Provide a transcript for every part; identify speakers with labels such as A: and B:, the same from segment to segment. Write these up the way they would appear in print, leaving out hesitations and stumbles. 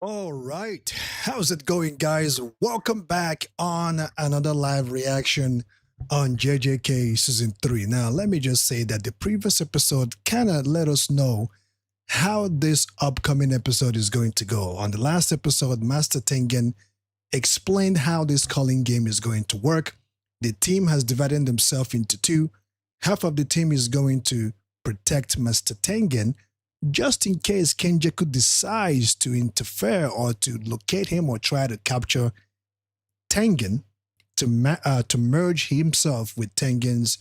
A: All right. How's it going, guys? Welcome back on another live reaction on JJK Season 3. Now, let me just say that the previous episode kind of let us know how this upcoming episode is going to go. On the last episode, Master Tengen explained how this calling game is going to work. The team has divided themselves into two. Half of the team is going to protect Master Tengen just in case Kenjaku decides to interfere or to locate him or try to capture Tengen to merge himself with Tengen's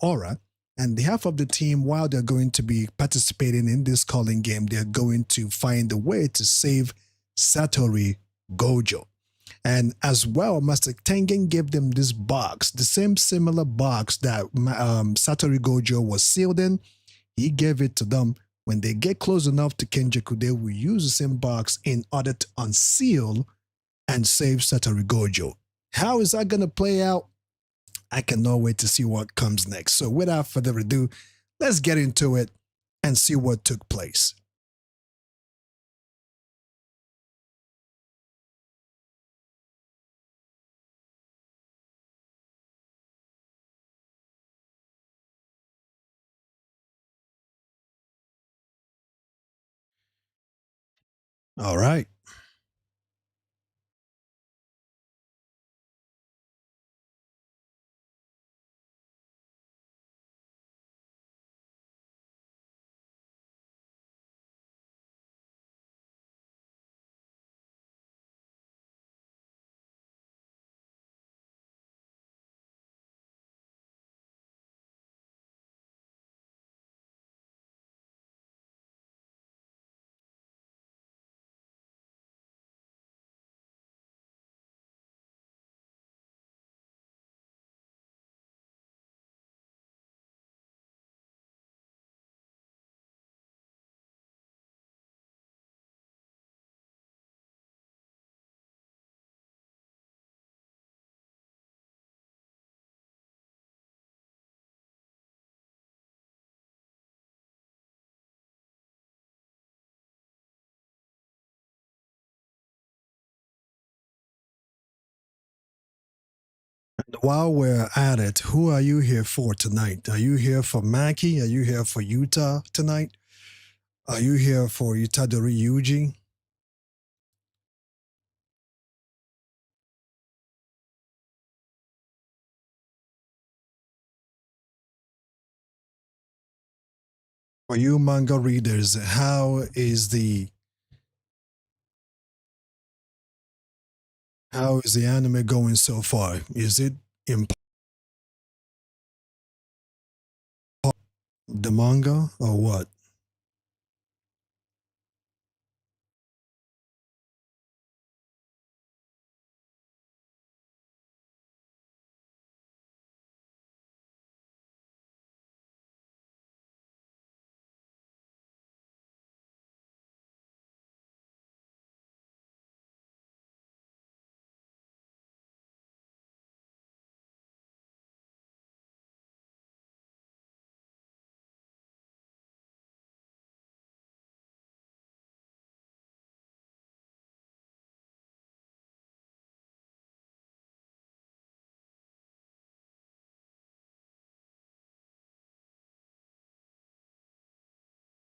A: aura. And the half of the team, while they're going to be participating in this calling game, they're going to find a way to save Satoru Gojo. And as well, Master Tengen gave them this box, the same similar box that Satoru Gojo was sealed in. He gave it to them. When they get close enough to Kenjaku, they will use the same box in order to unseal and save Satoru Gojo. How is that going to play out? I cannot wait to see what comes next. So without further ado, let's get into it and see what took place. All right. While we're at it, who are you here for tonight? Are you here for Maki? Are you here for Yuta tonight? Are you here for Itadori Yuji? For you manga readers, how is the anime going so far? Is it in the manga or what?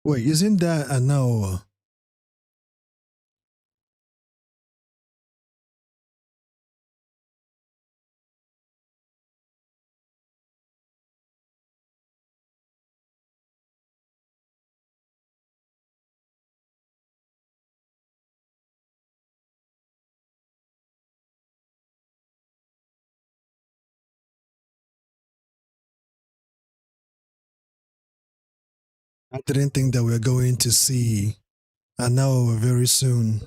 A: Wait, isn't that a no? I didn't think that we're going to see a no very soon.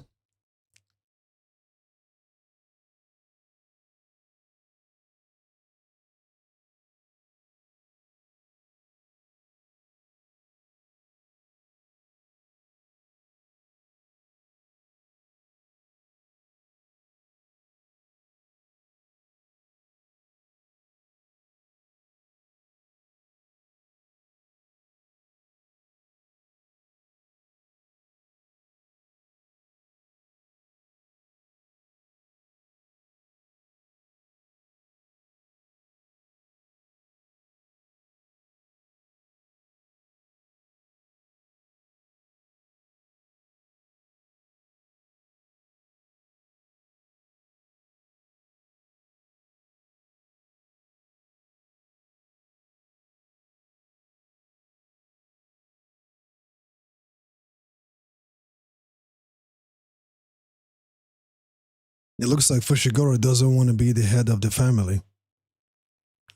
A: It looks like Fushiguro doesn't want to be the head of the family.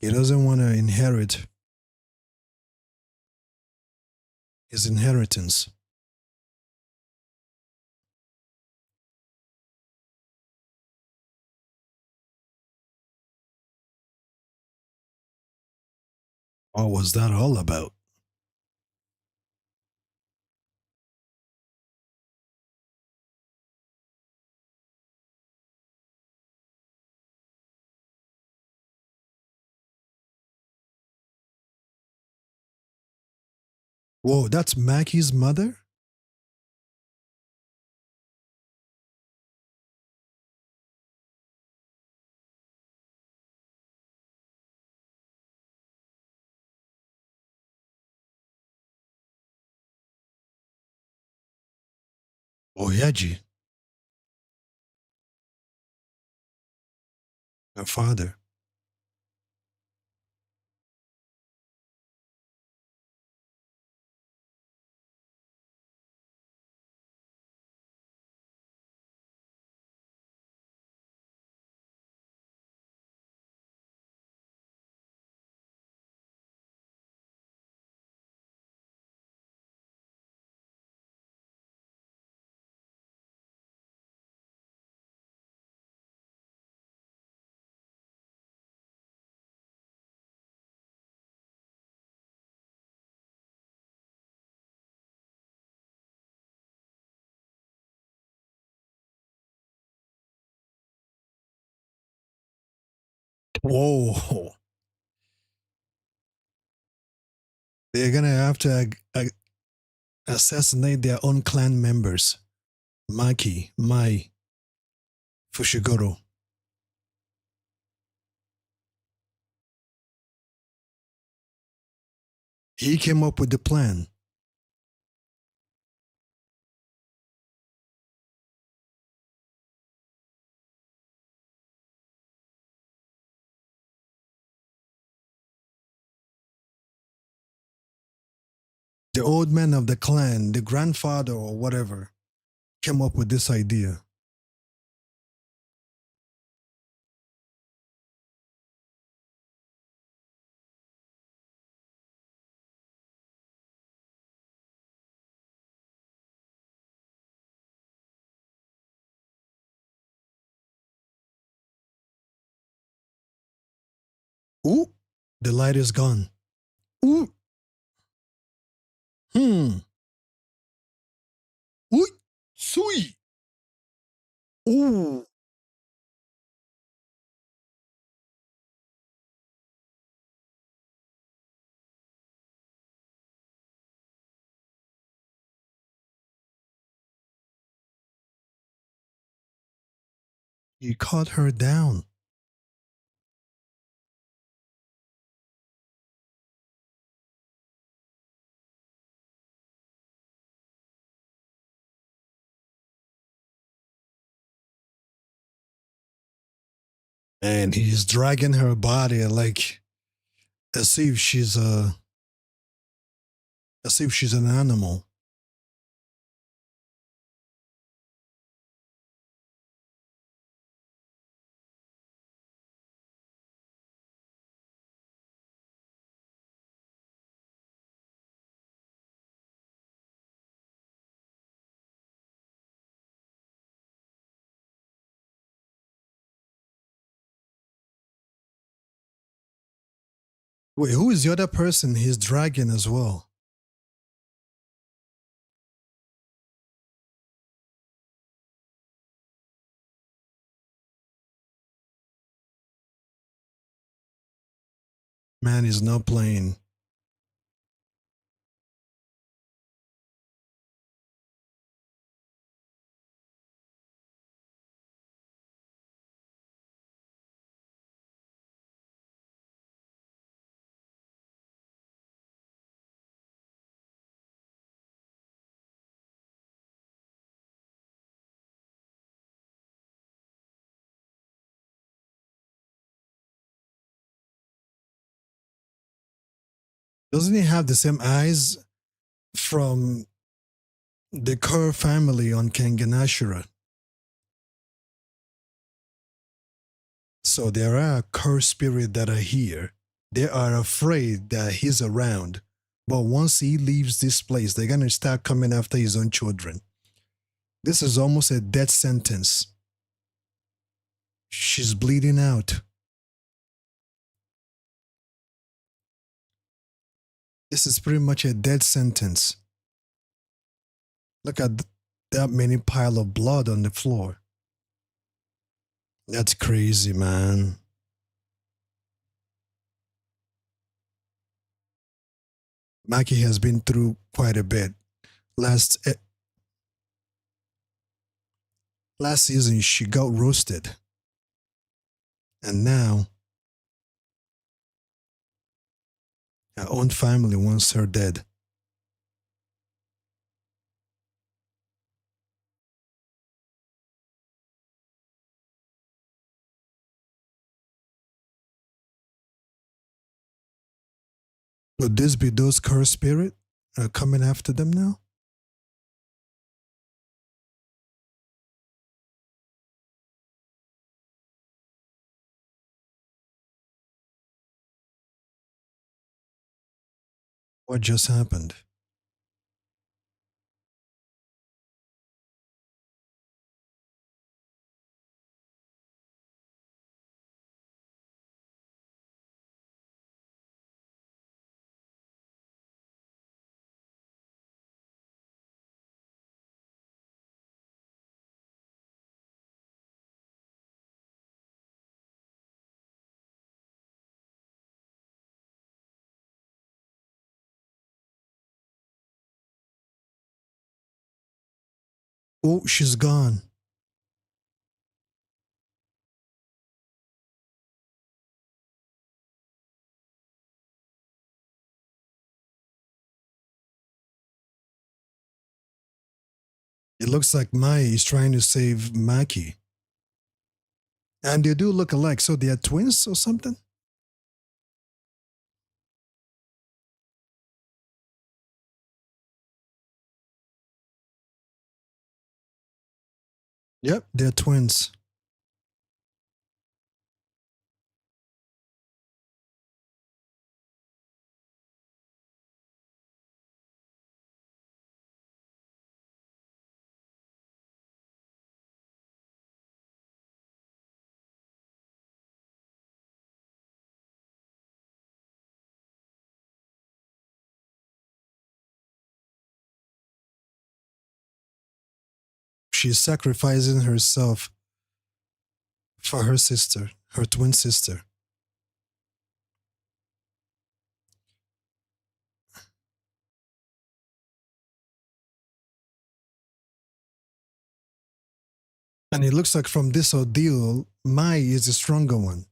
A: He doesn't want to inherit his inheritance. What was that all about? Whoa, that's Maki's mother? Oyaji, her father. Whoa. They're gonna have to assassinate their own clan members. Maki, Mai, Fushiguro. He came up with the plan. The old man of the clan, the grandfather or whatever, came up with this idea. Ooh, the light is gone. Ooh, hmm, ooh, sweet. Ooh, he caught her down. and he's dragging her body like as if she's a as if she's an animal. Wait, who is the other person he's dragging as well? Man, he's not playing. Doesn't he have the same eyes from the Kerr family on Kengan Ashura? So there are Kerr spirits that are here. They are afraid that he's around. But once he leaves this place, they're going to start coming after his own children. This is almost a death sentence. She's bleeding out. This is pretty much a death sentence. Look at that many pile of blood on the floor. That's crazy, man. Maki has been through quite a bit. Last last season, she got roasted, and now her own family wants her dead. Would this be those cursed spirit coming after them now? What just happened? Oh, she's gone. It looks like Mai is trying to save Maki. And they do look alike, so they are twins or something? Yep, they're twins. She's sacrificing herself for her sister, her twin sister. And it looks like from this ordeal, Mai is the stronger one.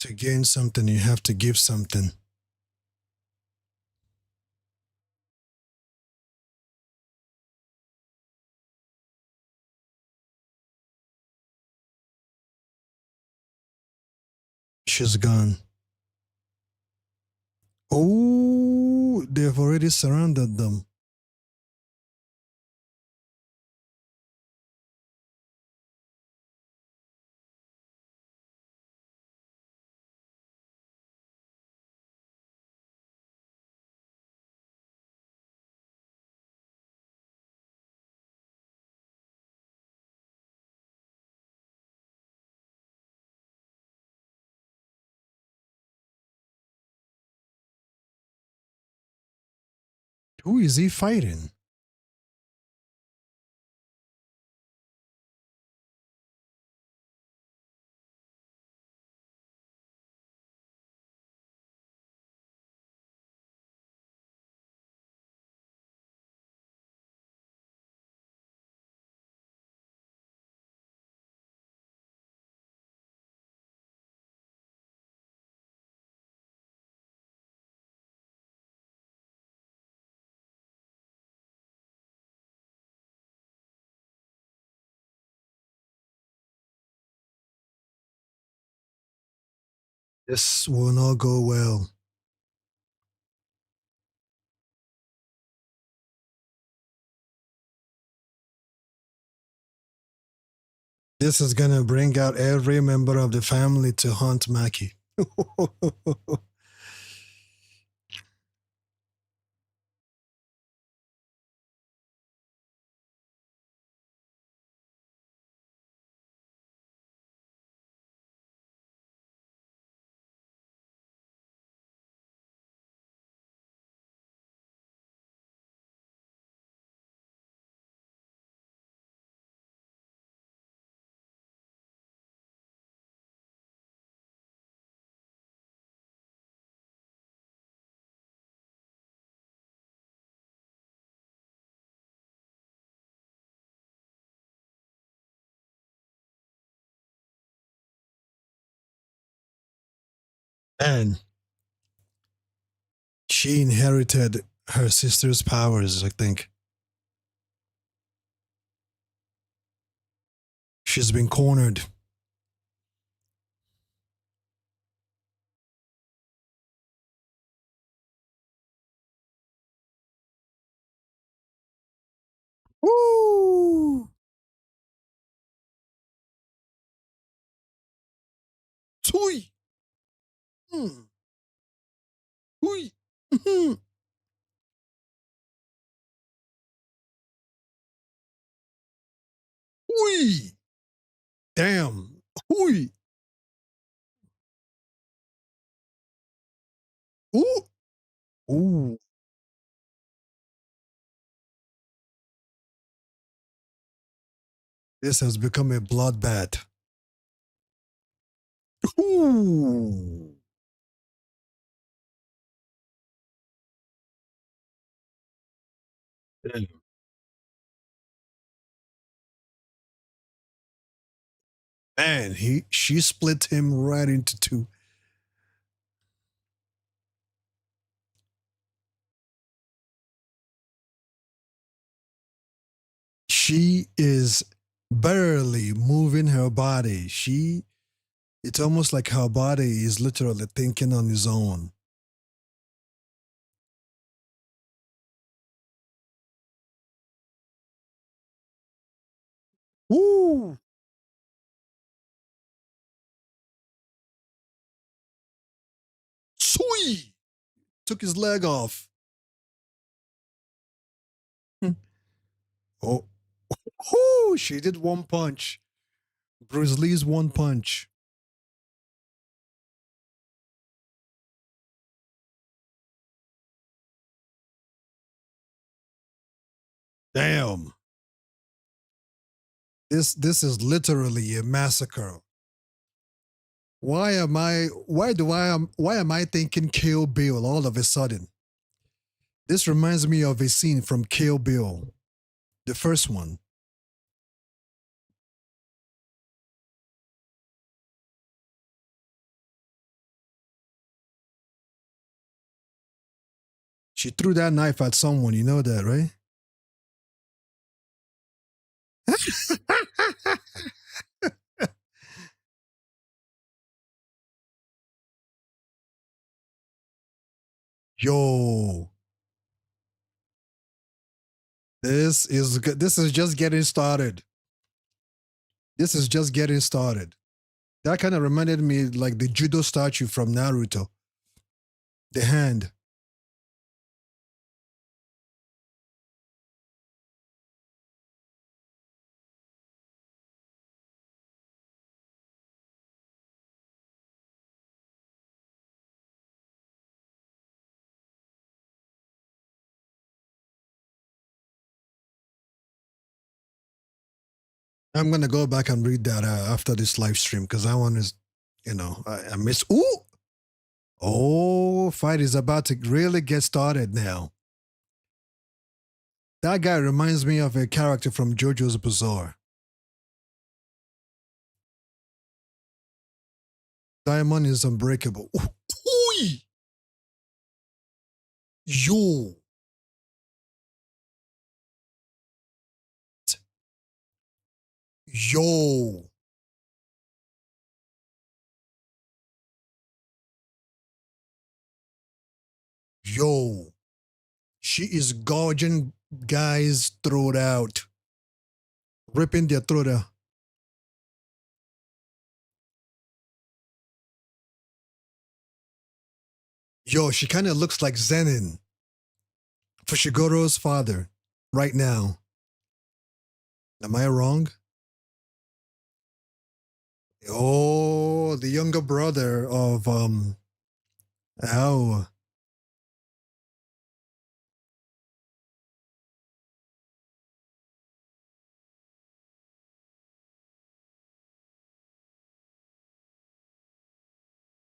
A: To gain something, you have to give something. She's gone. Oh, they've already surrounded them. Who is he fighting? This will not go well. This is gonna bring out every member of the family to hunt Maki. And she inherited her sister's powers, I think. She's been cornered. Woo! Tui! Mm. Hui! Mhm. Hui! Damn! Hui! Ooh! Ooh! This has become a bloodbath. Ooh! Damn. Man, she split him right into two. She is barely moving her body. It's almost like her body is literally thinking on its own. Woo! Sweet! Took his leg off. Oh, whoo! She did one punch. Bruce Lee's one punch. Damn. This is literally a massacre. Why am I thinking Kill Bill all of a sudden? This reminds me of a scene from Kill Bill, the first one. She threw that knife at someone. You know that, right? Yo, this is good. This is just getting started. This is just getting started. That kind of reminded me like the judo statue from Naruto. The hand. I'm gonna go back and read that after this live stream because I want to, I miss. Ooh, oh, fight is about to really get started now. That guy reminds me of a character from JoJo's Bizarre. Diamond is unbreakable. Ooh, yo, yo, yo. She is gouging guys' throat out, ripping their throat out. Yo, she kind of looks like Zenin, Fushigoro's father, right now. Am I wrong? Oh, the younger brother of oh.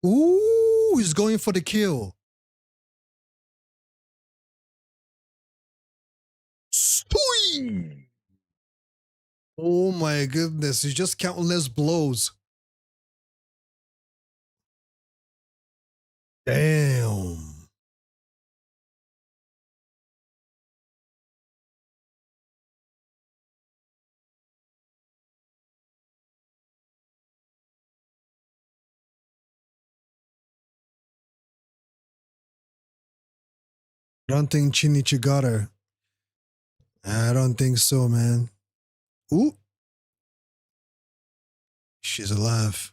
A: Ooh, he's going for the kill. Stoy! Oh my goodness, he's just countless blows. Damn. I don't think Chinichi got her. I don't think so, man. Ooh, she's alive.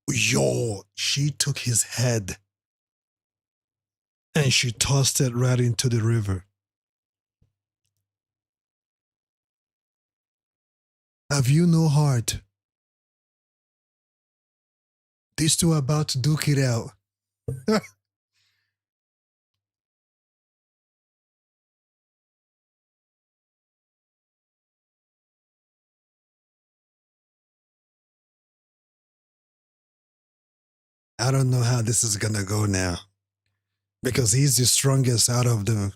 A: Yo, she took his head and she tossed it right into the river. Have you no heart? These two are about to duke it out. I don't know how this is gonna go now. Because he's the strongest out of the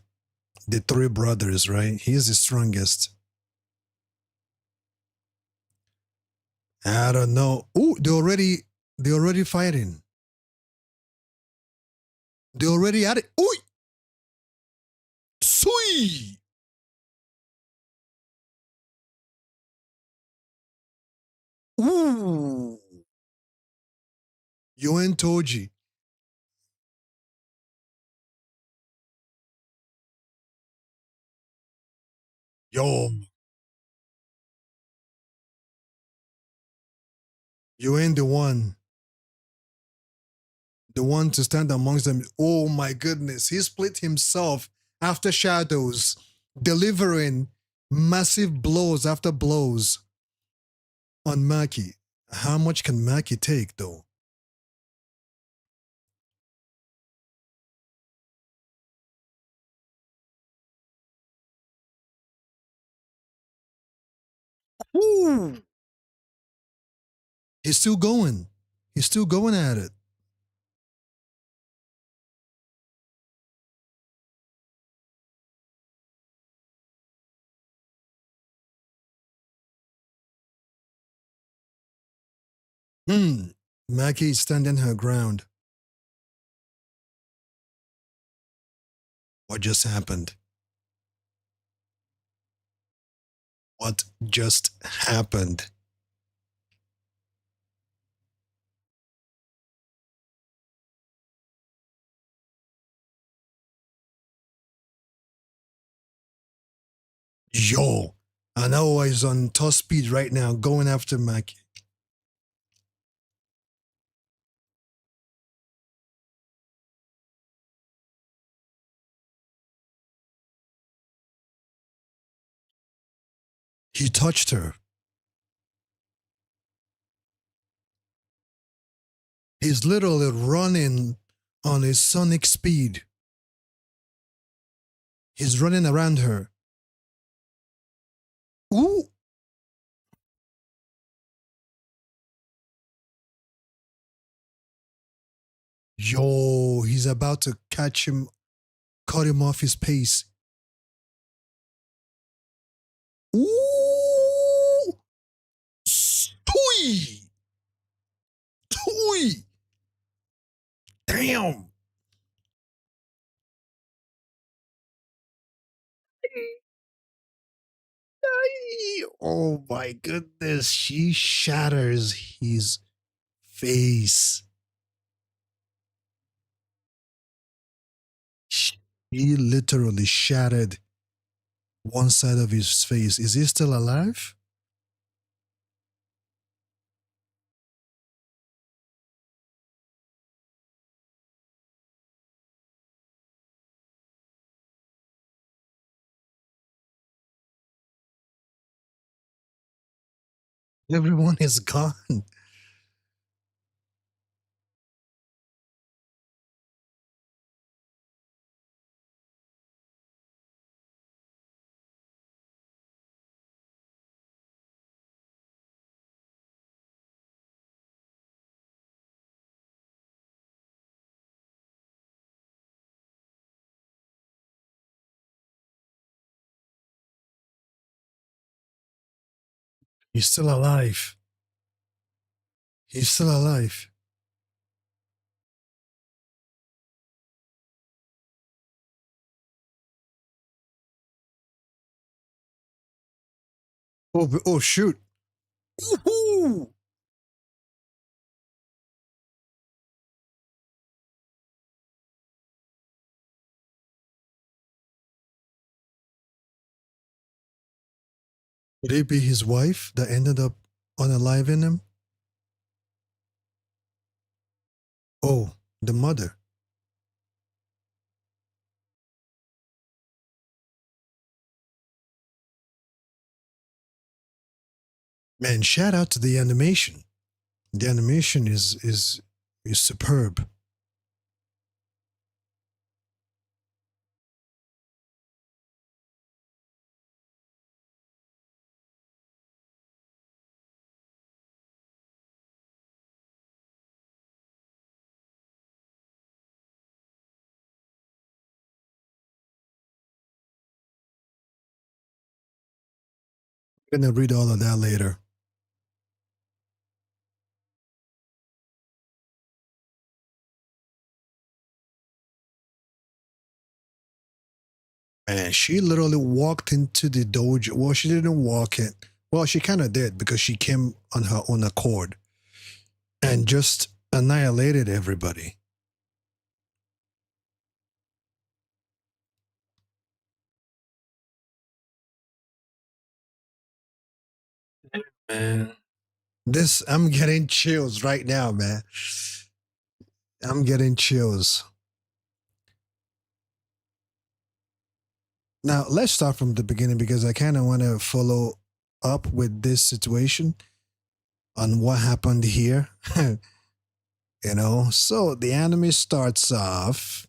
A: three brothers, right? He's the strongest. I don't know. Ooh, they already fighting. They already at it. Ooh, sui. Ooh, Yuen Toji. Yo, Yuen the one to stand amongst them. Oh my goodness, he split himself after shadows, delivering massive blows after blows on Maki. How much can Maki take though? Ooh. He's still going. He's still going at it. Hmm. Maki is standing her ground. What just happened? What just happened? Yo, I know he's on top speed right now, going after Maki. He touched her. He's literally running on his sonic speed. He's running around her. Ooh! Yo, he's about to catch him, cut him off his pace. Ooh! Stoy! Toy! Damn! Oh my goodness, she shatters his face. She literally shattered one side of his face. Is he still alive? Everyone is gone. He's still alive. He's still alive. Oh shoot. Woohoo! Would it be his wife that ended up unaliving him? Oh, the mother. Man, shout out to the animation. The animation is superb. I'm gonna read all of that later. And she literally walked into the dojo. Well, she didn't walk it. Well, she kind of did because she came on her own accord and just annihilated everybody. Man, this I'm getting chills right now, man. I'm getting chills. Now, let's start from the beginning because I kind of want to follow up with this situation on what happened here. So the anime starts off.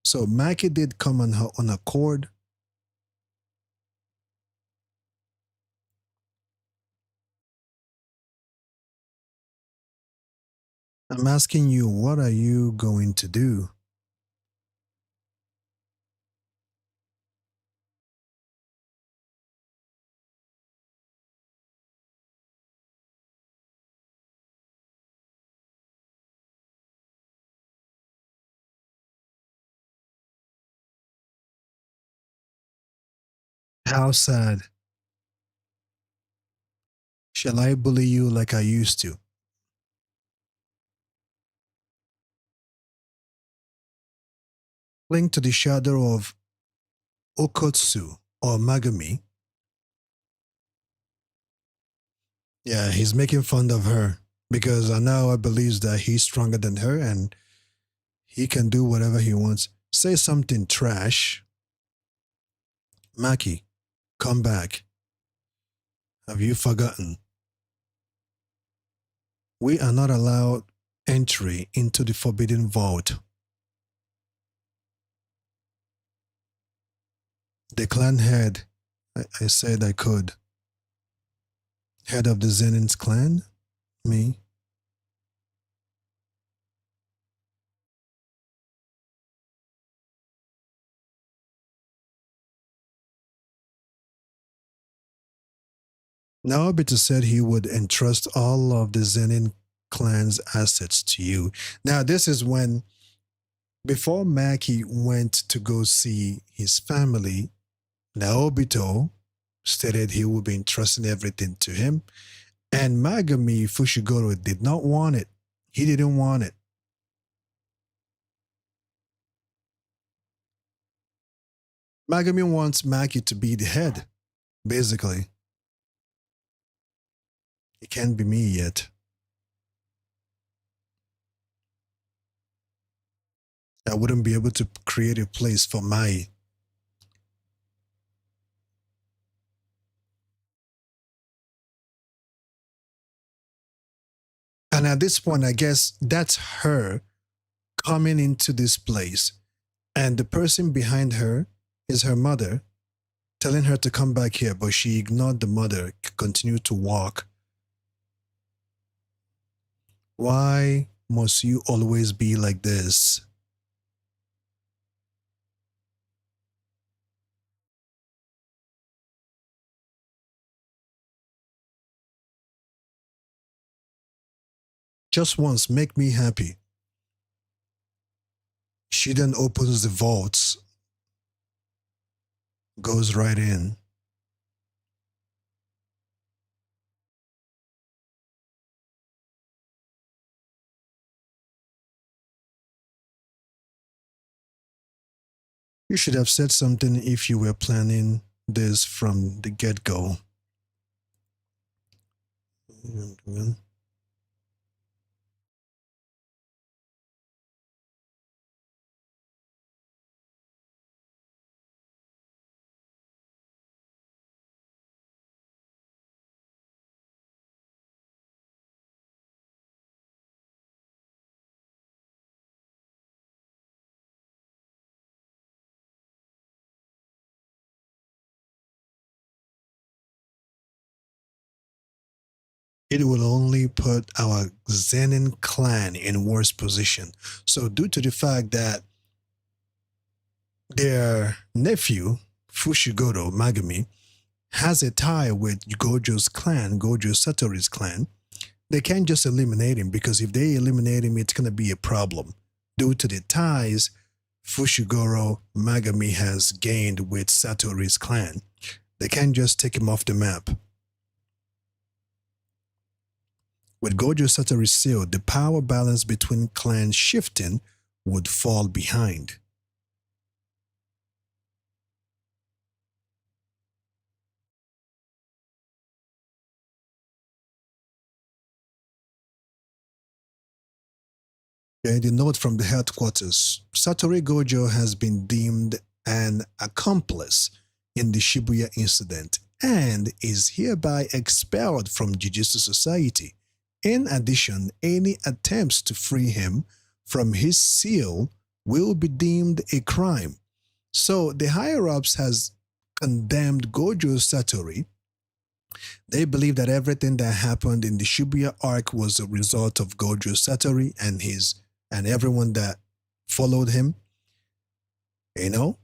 A: So Maki did come on her own accord. I'm asking you, what are you going to do? How sad. Shall I bully you like I used to? Cling to the shadow of Okotsu or Magami. Yeah, he's making fun of her because Anawa believes that he's stronger than her and he can do whatever he wants. Say something trash. Maki, come back. Have you forgotten? We are not allowed entry into the forbidden vault. The clan head, I said I could. Head of the Zenin's clan? Me? Naobito said he would entrust all of the Zenin clan's assets to you. Now, this is when, before Maki went to go see his family, Naobito stated he would be entrusting everything to him. And Magami Fushiguro did not want it. He didn't want it. Magami wants Maki to be the head, basically. It can't be me yet. I wouldn't be able to create a place for Mai. And at this point, I guess that's her coming into this place. And the person behind her is her mother, telling her to come back here, but she ignored the mother, continued to walk. Why must you always be like this? Just once, make me happy. She then opens the vaults, goes right in. You should have said something if you were planning this from the get go. It will only put our Zenin clan in worse position. So due to the fact that their nephew, Fushiguro Magami, has a tie with Gojo's clan, Gojo Satoru's clan, they can't just eliminate him because if they eliminate him, it's going to be a problem. Due to the ties Fushiguro Magami has gained with Satoru's clan, they can't just take him off the map. With Gojo Satoru sealed, the power balance between clans shifting would fall behind. Okay, the note from the headquarters. Satoru Gojo has been deemed an accomplice in the Shibuya incident and is hereby expelled from Jujutsu Society. In addition, any attempts to free him from his seal will be deemed a crime. So the higher-ups has condemned Gojo Satoru. They believe that everything that happened in the Shibuya arc was a result of Gojo Satoru and everyone that followed him. You know?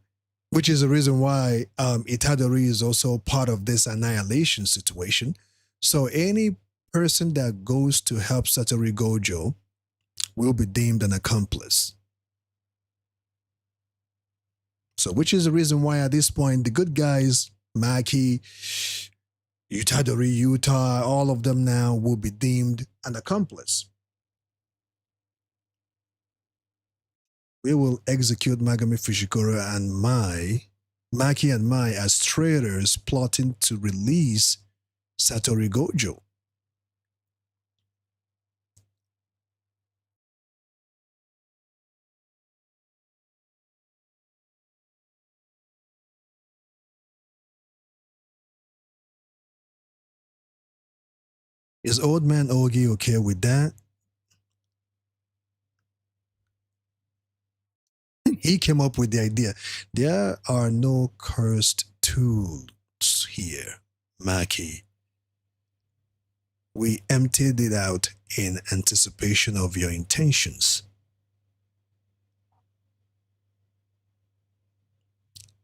A: Which is the reason why Itadori is also part of this annihilation situation. So any person that goes to help Satoru Gojo will be deemed an accomplice. So which is the reason why at this point the good guys Maki, Utadori Yuta, all of them now will be deemed an accomplice. We will execute Megami Fushikura and Maki and Mai as traitors plotting to release Satoru Gojo. Is Old Man Ogi okay with that? He came up with the idea. There are no cursed tools here, Maki. We emptied it out in anticipation of your intentions.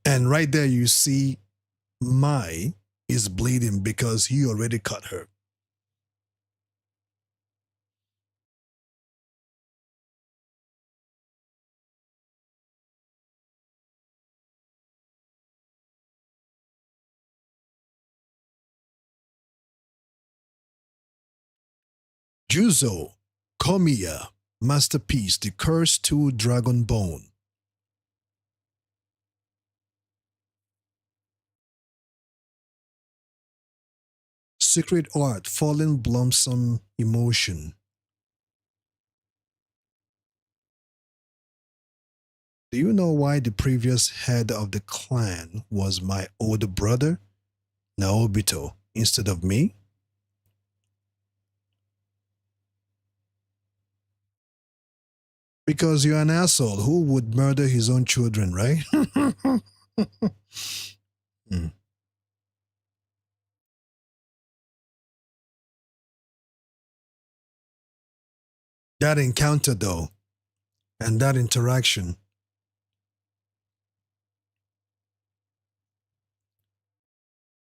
A: And right there you see Mai is bleeding because he already cut her. Juzo, Komiya, Masterpiece, The Cursed Tool Dragon Bone. Secret Art, Fallen Blossom Emotion. Do you know why the previous head of the clan was my older brother, Naobito, instead of me? Because you're an asshole who would murder his own children, right? Hmm. That encounter, though, and that interaction.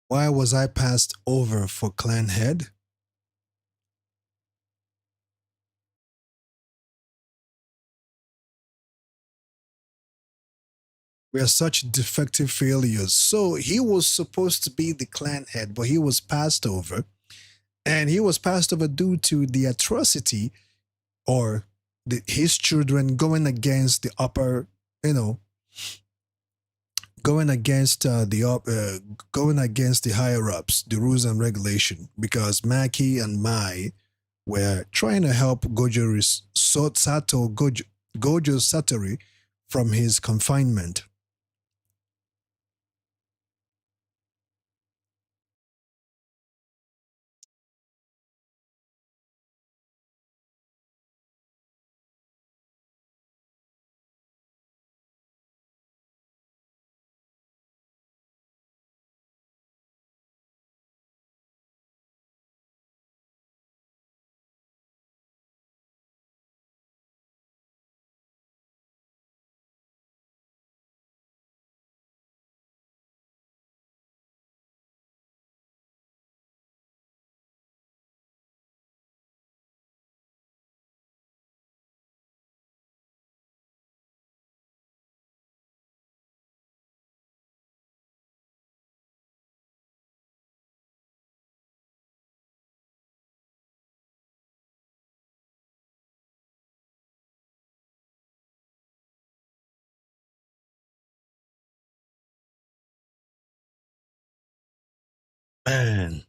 A: Why was I passed over for clan head? We are such defective failures. So he was supposed to be the clan head, but he was passed over. And he was passed over due to the atrocity or his children going against the upper, you know, going against going against the higher ups, the rules and regulation, because Maki and Mai were trying to help Gojo Satoru from his confinement. Man,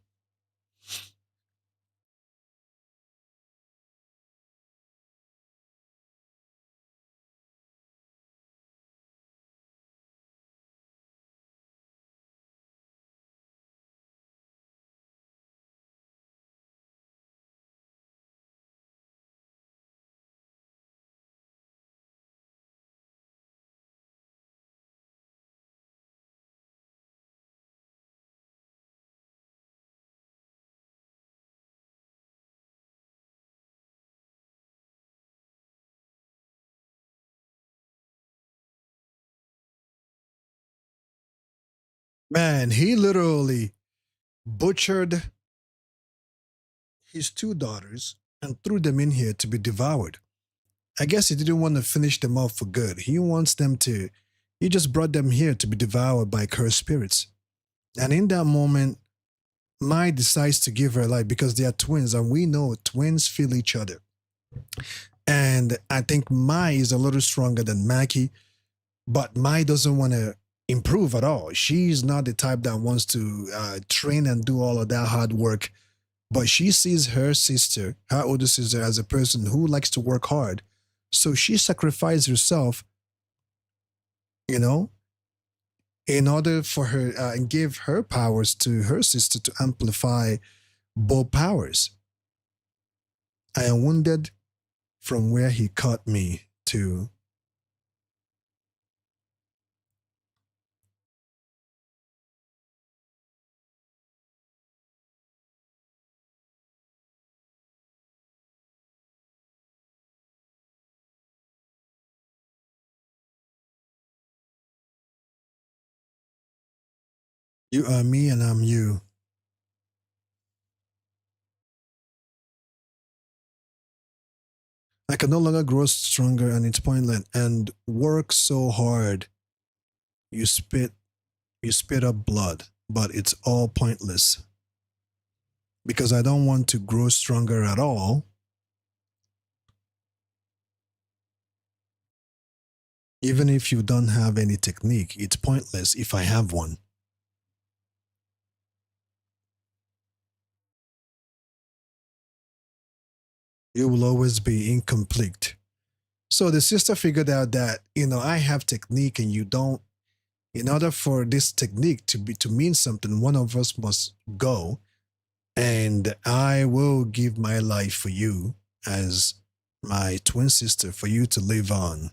A: man, he literally butchered his two daughters and threw them in here to be devoured. I guess he didn't want to finish them off for good. He wants them to, he just brought them here to be devoured by cursed spirits. And in that moment, Mai decides to give her life because they are twins, and we know twins feel each other. And I think Mai is a little stronger than Maki, but Mai doesn't want to improve at all. She's not the type that wants to train and do all of that hard work. But she sees her sister, her older sister, as a person who likes to work hard. So she sacrificed herself, you know, in order for her and give her powers to her sister to amplify both powers. I am wounded from where he caught me to. You are me and I'm you. I can no longer grow stronger and it's pointless and work so hard. You spit you spit up blood, but it's all pointless because I don't want to grow stronger at all. Even if you don't have any technique, it's pointless if I have one. You will always be incomplete. So the sister figured out that, I have technique and you don't. In order for this technique to mean something, one of us must go, and I will give my life for you as my twin sister for you to live on.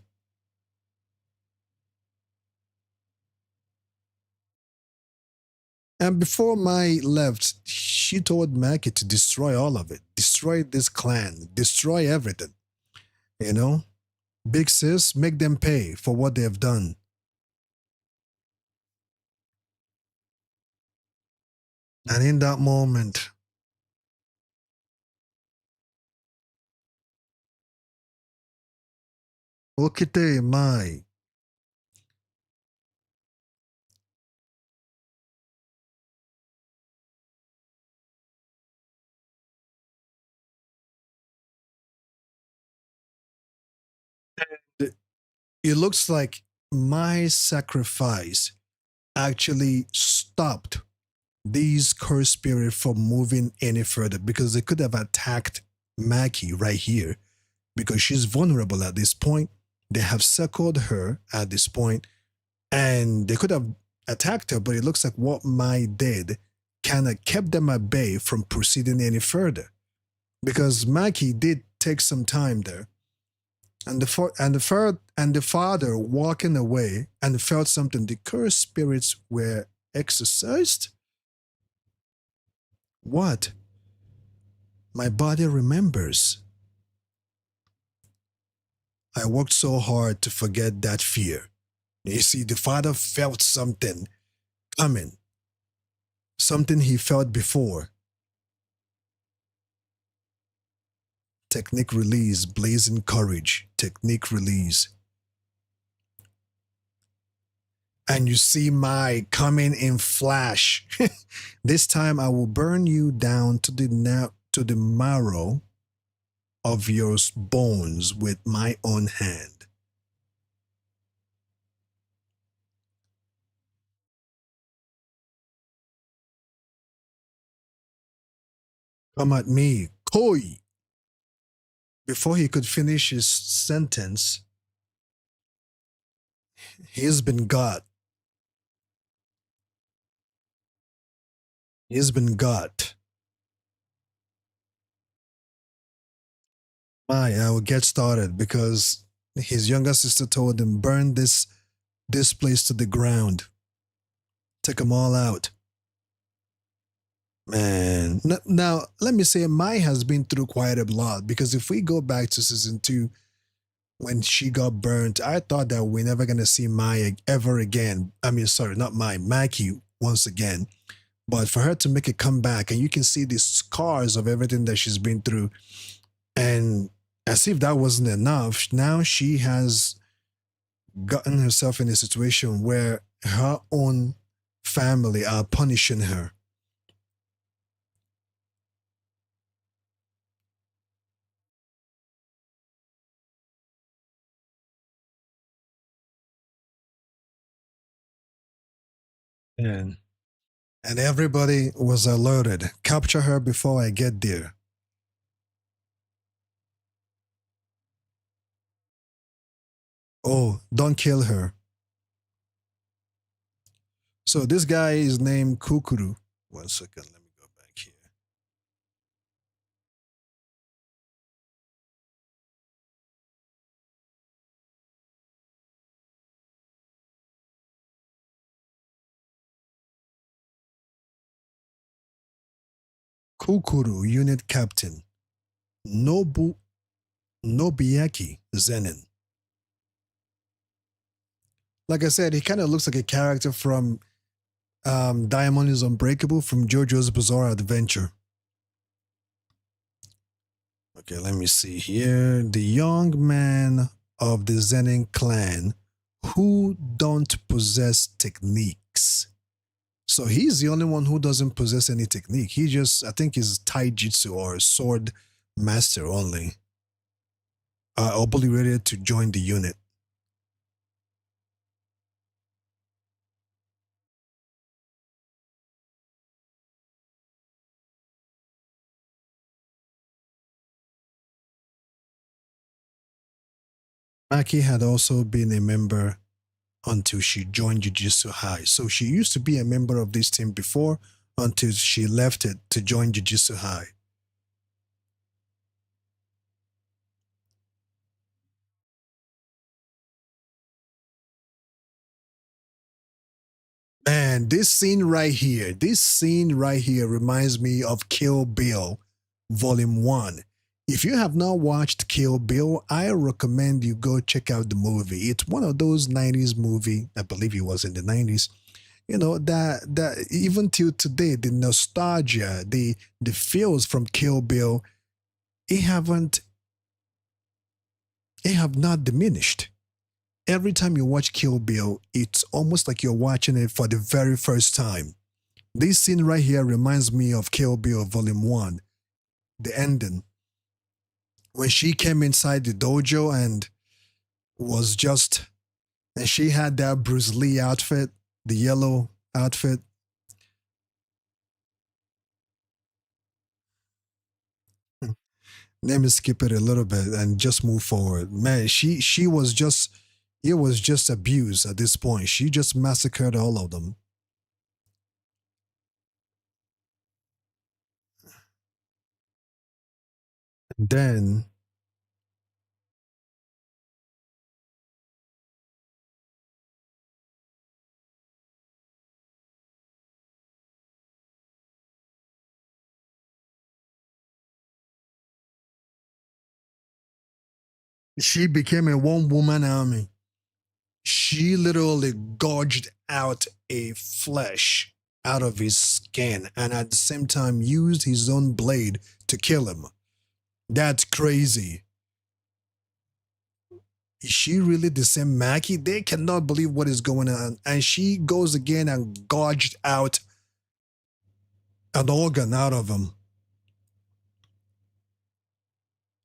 A: And before Mai left, she told Maki to destroy all of it, destroy this clan, destroy everything. You know, big sis, make them pay for what they have done. And in that moment, Okite Mai, it looks like my sacrifice actually stopped these cursed spirits from moving any further because they could have attacked Maki right here because she's vulnerable at this point. They have circled her at this point and they could have attacked her, but it looks like what Mai did kind of kept them at bay from proceeding any further because Maki did take some time there. And the father walking away and felt something. The cursed spirits were exorcised. What? My body remembers. I worked so hard to forget that fear. You see, the father felt something coming, something he felt before. Technique release, blazing courage, technique release. And you see my coming in flash. This time I will burn you down to the marrow of your bones with my own hand. Come at me, Koi. Before he could finish his sentence, he's been got. He's been got. I will get started because his younger sister told him, burn this place to the ground. Take them all out. Man, now let me say, Mai has been through quite a lot because if we go back to season 2, when she got burnt, I thought that we're never gonna see Mai ever again. I mean, sorry, not Mai, Maki once again. But for her to make a comeback, and you can see the scars of everything that she's been through, and as if that wasn't enough, now she has gotten herself in a situation where her own family are punishing her. And and everybody was alerted. Capture her before I get there. Oh, don't kill her. So this guy is named Kukuru. 1 second, let me go back here. Kukuru, unit captain. Nobuaki Zenin. Like I said, he kind of looks like a character from Diamond is Unbreakable from JoJo's Bizarre Adventure. Okay, let me see here. The young man of the Zenin clan who don't possess techniques. So he's the only one who doesn't possess any technique. He just, I think, is taijutsu or sword master only. Obliterated to join the unit. Maki had also been a member until she joined Jujutsu High. So she used to be a member of this team before until she left it to join Jujutsu High. Man, this scene right here reminds me of Kill Bill Volume 1. If you have not watched Kill Bill, I recommend you go check out the movie. It's one of those 90s movie, I believe it was in the 90s. You know, that even till today, the nostalgia, the feels from Kill Bill, it haven't it have not diminished. Every time you watch Kill Bill, it's almost like you're watching it for the very first time. This scene right here reminds me of Kill Bill Volume 1, the ending. When she came inside the dojo and was just, and she had that Bruce Lee outfit, the yellow outfit. Let me skip it a little bit and just move forward. Man, she was just, it was just abuse at this point. She just massacred all of them. Then she became a one woman army. She literally gorged out a flesh out of his skin and at the same time used his own blade to kill him. That's crazy. Is she really the same Maki? They cannot believe what is going on. And she goes again and gorged out an organ out of him.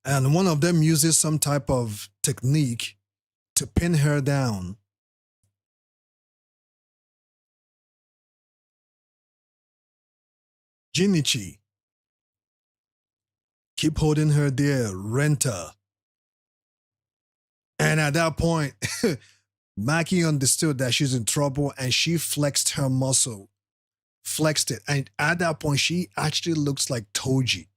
A: And one of them uses some type of technique to pin her down. Jinichi, keep holding her there, Renta. And at that point, Maki understood that she's in trouble and she flexed her muscle, flexed it. And at that point, she actually looks like Toji.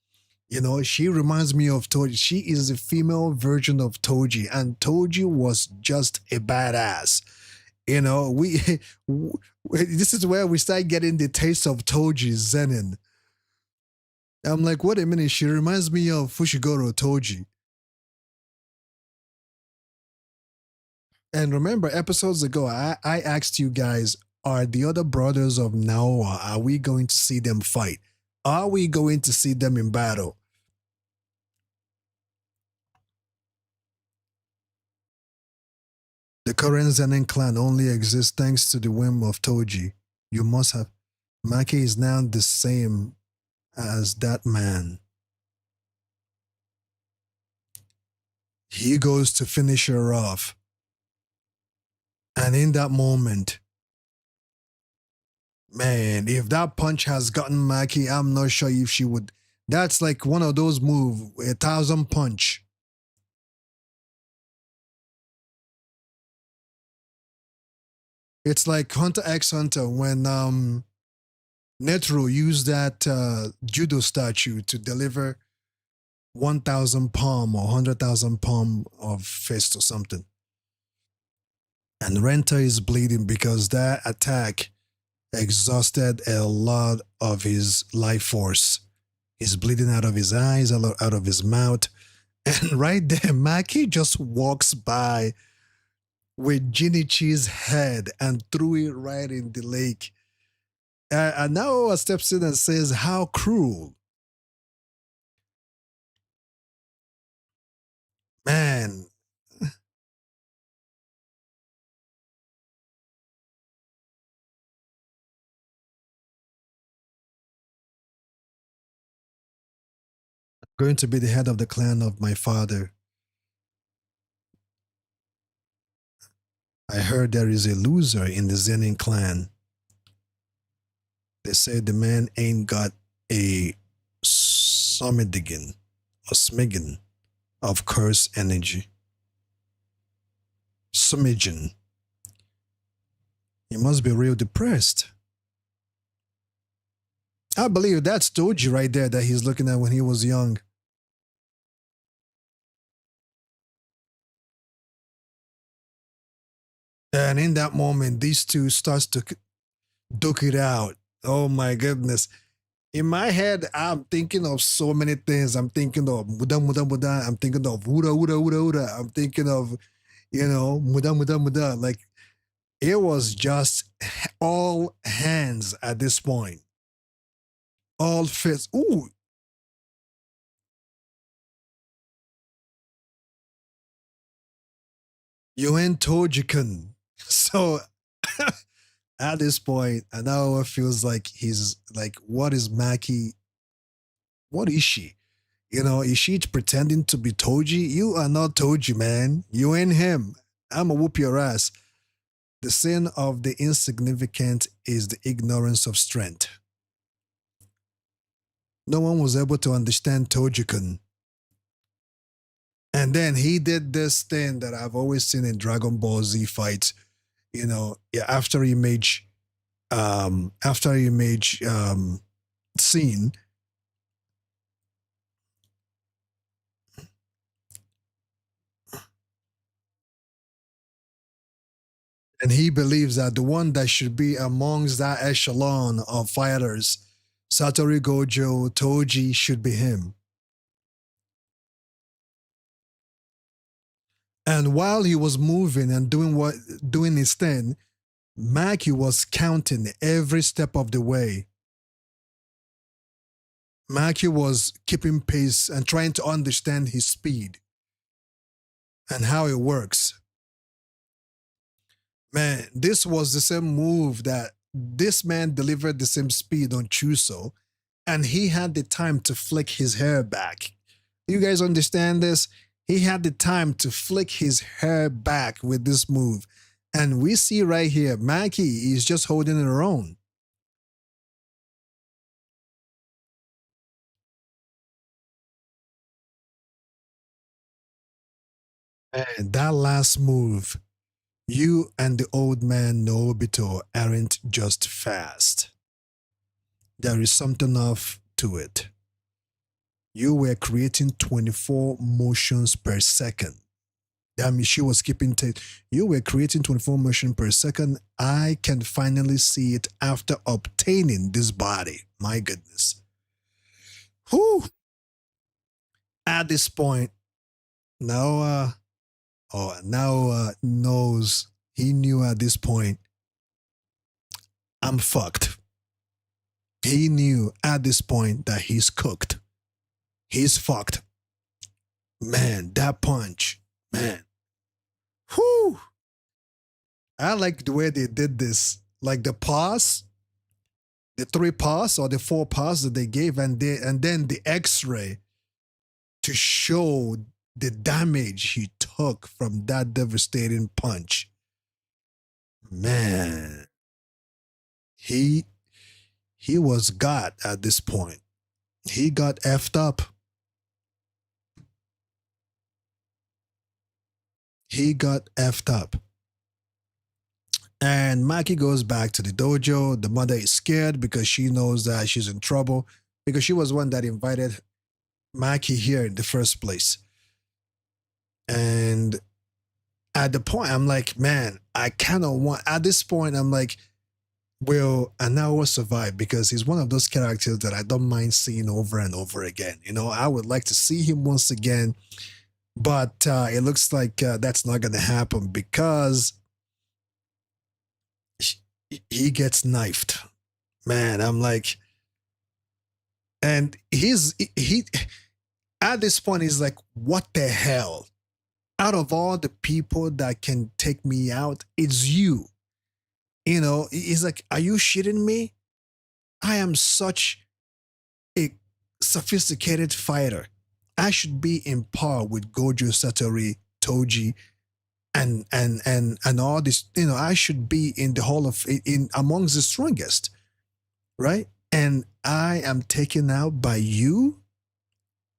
A: You know, she reminds me of Toji. She is a female version of Toji, and Toji was just a badass. You know, this is where we start getting the taste of Toji Zenin. I'm like, wait a minute, she reminds me of Fushiguro Toji. And remember, episodes ago, I asked you guys, are the other brothers of Naoya, are we going to see them fight? Are we going to see them in battle? The current Zenin clan only exists thanks to the whim of Toji. You must have. Maki is now the same as that man. He goes to finish her off. And in that moment, man, if that punch has gotten Maki, I'm not sure if she would. That's like one of those moves, 1,000 punch. It's like Hunter x Hunter when Netero used that judo statue to deliver 1,000 palm or 100,000 palm of fist or something. And Renta is bleeding because that attack exhausted a lot of his life force. He's bleeding out of his eyes, out of his mouth. And right there, Maki just walks by with Jinichi's head and threw it right in the lake. And Naoya steps in and says, how cruel. Man, going to be the head of the clan of my father. I heard there is a loser in the Zenin clan. They say the man ain't got a smidgen of curse energy. Smidgen. He must be real depressed. I believe that's Toji right there that he's looking at when he was young. And in that moment, these two starts to duke it out. Oh my goodness. In my head, I'm thinking of so many things. I'm thinking of muda muda muda. I'm thinking of ura ura ura ura. I'm thinking of, muda muda muda. Like it was just all hands at this point. All fists. Ooh. You ain't Tojikan. So at this point, Anawa feels like he's like, what is Maki? What is she? Is she pretending to be Toji? You are not Toji, man. You ain't him. I'ma whoop your ass. The sin of the insignificant is the ignorance of strength. No one was able to understand Toji-kun. And then he did this thing that I've always seen in Dragon Ball Z fights. After image scene. And he believes that the one that should be amongst that echelon of fighters, Satoru Gojo, Toji, should be him. And while he was moving and doing his thing, Maki was counting every step of the way. Maki was keeping pace and trying to understand his speed and how it works. Man, this was the same move that this man delivered the same speed on Chuso, and he had the time to flick his hair back. You guys understand this? He had the time to flick his hair back with this move. And we see right here, Maki is just holding her own. And that last move, you and the old man Nobito aren't just fast. There is something off to it. You were creating 24 motions per second. That means she was keeping you were creating 24 motion per second. I can finally see it after obtaining this body. My goodness. Whew. At this point, Naoya knows, he knew at this point, I'm fucked. He knew at this point that he's cooked. He's fucked. Man, that punch. Man. Whew. I like the way they did this. Like the pause. the three pass or the four pass that they gave, and then the X-ray to show the damage he took from that devastating punch. Man, he he was God at this point. He got effed up. He got effed up. And Maki goes back to the dojo. The mother is scared because she knows that she's in trouble because she was one that invited Maki here in the first place. And at the point, I'm like, man, I kind of want, at this point, I'm like, will Anawa survive? Because he's one of those characters that I don't mind seeing over and over again. You know, I would like to see him once again, but it looks like that's not going to happen because he gets knifed. Man, I'm like, and he at this point, he's like, what the hell? Out of all the people that can take me out, it's you. You know, he's like, are you shitting me? I am such a sophisticated fighter. I should be in par with Gojo Satoru, Toji, and all this. You know, I should be in the hall of in amongst the strongest, right? And I am taken out by you.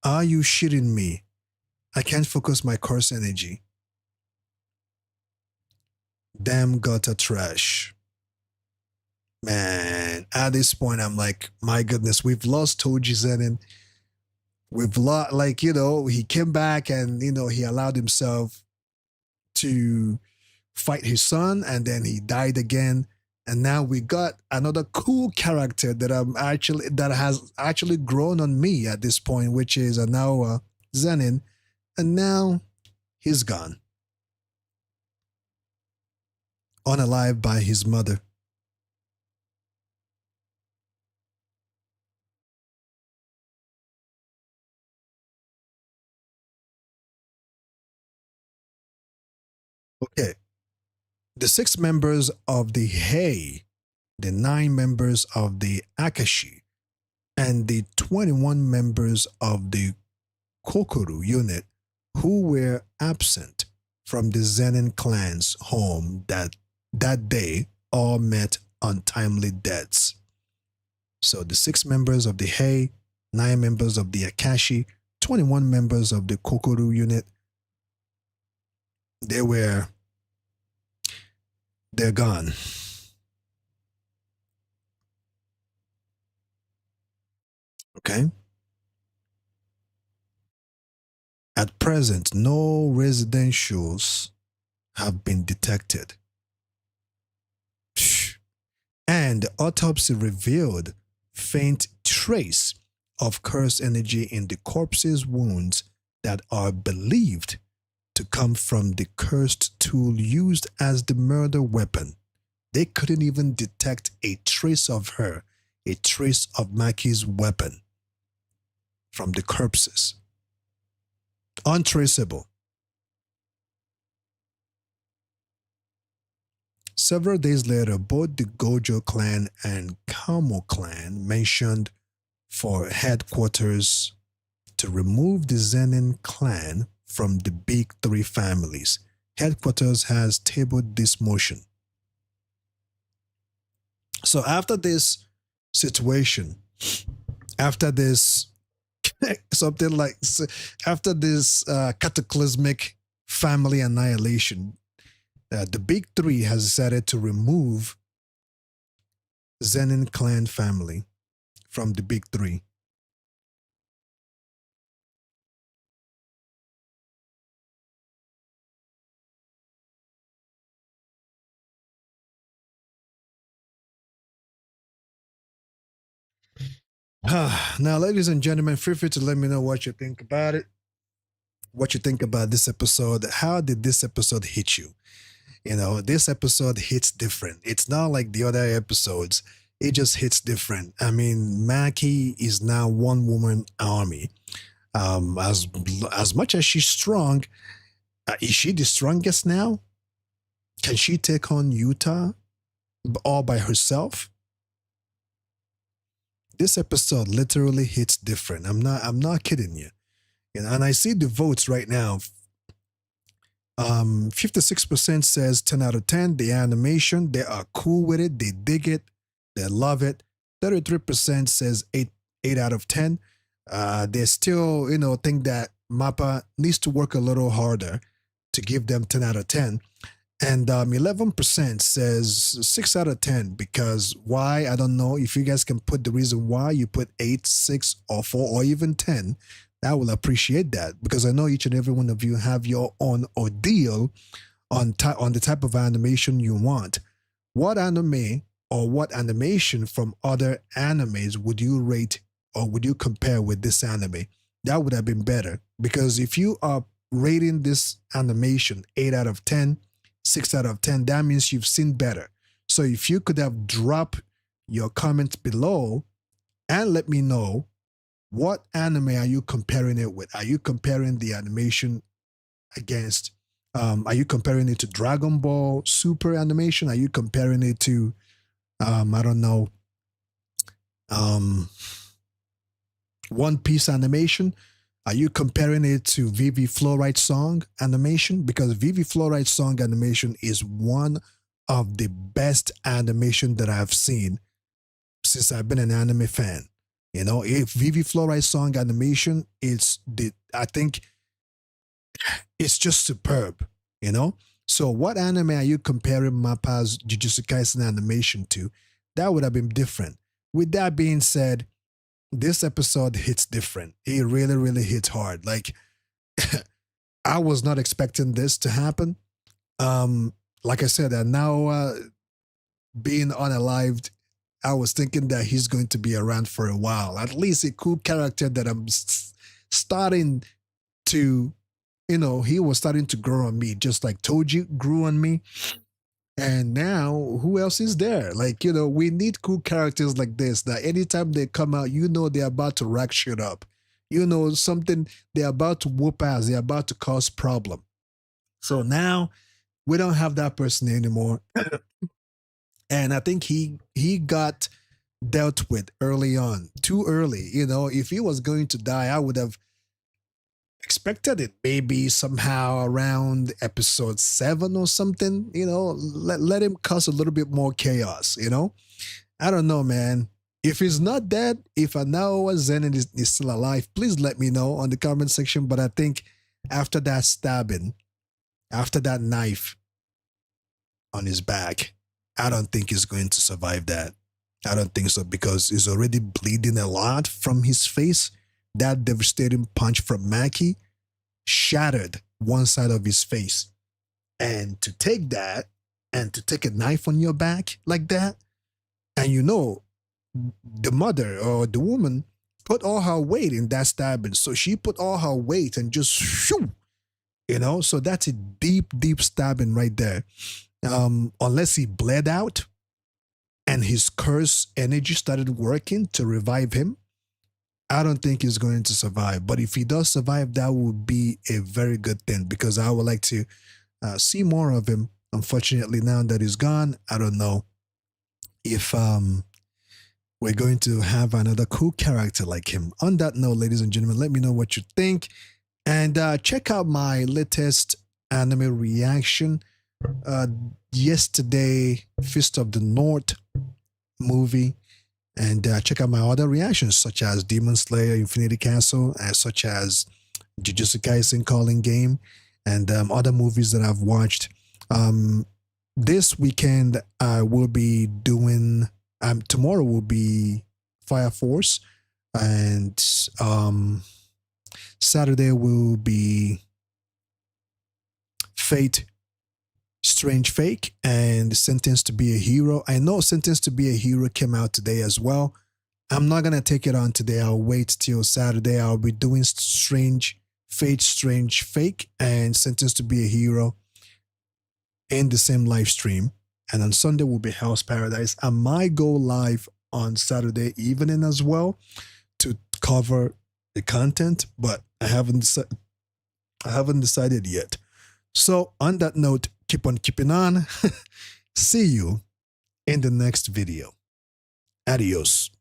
A: Are you shitting me? I can't focus my curse energy. Damn gutter trash. Man, at this point, I'm like, my goodness, we've lost Toji Zenin. We've lost, like, you know, he came back and, you know, he allowed himself to fight his son and then he died again. And now we got another cool character that has actually grown on me at this point, which is Naoya Zenin. And now he's gone. Unalive by his mother. Okay. The 6 members of the Hei, the 9 members of the Akashi, and the 21 members of the Kokoro unit who were absent from the Zenin clan's home that day all met untimely deaths. So the 6 members of the Hei, 9 members of the Akashi, 21 members of the Kokoro unit, they're gone. Okay? At present, no residentials have been detected. And the autopsy revealed faint trace of cursed energy in the corpse's wounds that are believed to come from the cursed tool used as the murder weapon. They couldn't even detect a trace of her, a trace of Maki's weapon from the corpses. Untraceable. Several days later, both the Gojo clan and Kamo clan mentioned for headquarters to remove the Zenin clan from the big 3 families. Headquarters has tabled this motion. So after this situation, after this something like after this cataclysmic family annihilation, the big 3 has decided to remove Zenin clan family from the big 3. Now, ladies and gentlemen, feel free to let me know what you think about it. What you think about this episode. How did this episode hit you? You know, this episode hits different. It's not like the other episodes. It just hits different. I mean, Maki is now one woman army. As much as she's strong, is she the strongest now? Can she take on Yuta all by herself? This episode literally hits different. I'm not kidding you. And I see the votes right now. 56% says 10 out of 10. The animation, they are cool with it, they dig it, they love it. 33% says 8 out of 10. They still, think that Mappa needs to work a little harder to give them 10 out of 10. And 11% says 6 out of 10. Because why? I don't know. If you guys can put the reason why you put 8, 6, or 4, or even 10, I will appreciate that, because I know each and every one of you have your own ordeal on the type of animation you want. What anime or what animation from other animes would you rate or would you compare with this anime? That would have been better, because if you are rating this animation 8 out of 10, 6 out of 10, that means you've seen better. So if you could have dropped your comments below and let me know, what anime are you comparing it with? Are you comparing the animation against, are you comparing it to Dragon Ball Super animation? Are you comparing it to, I don't know, One Piece animation? Are you comparing it to Vivi Fluoride Song animation? Because Vivi Fluoride Song animation is one of the best animation that I've seen since I've been an anime fan. If Vivi Fluoride Song animation, I think it's just superb. So what anime are you comparing Mappa's Jujutsu Kaisen animation to? That would have been different. With that being said, this episode hits different. It really, really hits hard. Like, I was not expecting this to happen. Like I said, now being unalived, I was thinking that he's going to be around for a while. At least a cool character that I'm starting to, he was starting to grow on me, just like Toji grew on me. And now, who else is there? Like, we need cool characters like this, that anytime they come out, they're about to rack shit up. Something, they're about to whoop ass, they're about to cause problem. So now, we don't have that person anymore. And I think he got dealt with early on, too early. If he was going to die, I would have expected it maybe somehow around episode 7 or something. Let him cause a little bit more chaos. I don't know, man. If he's not dead, if Naoya Zenin is still alive, please let me know on the comment section. But I think after that stabbing, after that knife on his back, I don't think he's going to survive that. I don't think so, because he's already bleeding a lot from his face. That devastating punch from Maki shattered one side of his face. And to take that and to take a knife on your back like that, and the mother or the woman put all her weight in that stabbing. So she put all her weight and just shoo, so that's a deep, deep stabbing right there. Unless he bled out and his curse energy started working to revive him, I don't think he's going to survive. But if he does survive, that would be a very good thing, because I would like to see more of him. Unfortunately, now that he's gone, I don't know if we're going to have another cool character like him. On that note, ladies and gentlemen, let me know what you think. And check out my latest anime reaction. Yesterday, Fist of the North movie. And check out my other reactions, such as Demon Slayer, Infinity Castle, such as Jujutsu Kaisen, Culling Game, and other movies that I've watched. This weekend, I will be doing, tomorrow will be Fire Force, and Saturday will be Fate, Strange Fake, and Sentenced to be a Hero. I know Sentenced to be a Hero came out today as well. I'm not going to take it on today. I'll wait till Saturday. I'll be doing Strange Fate, Strange Fake, and Sentenced to be a Hero in the same live stream. And on Sunday will be Hell's Paradise. I might go live on Saturday evening as well to cover the content, but I haven't decided yet. So on that note, keep on keeping on. See you in the next video. Adios.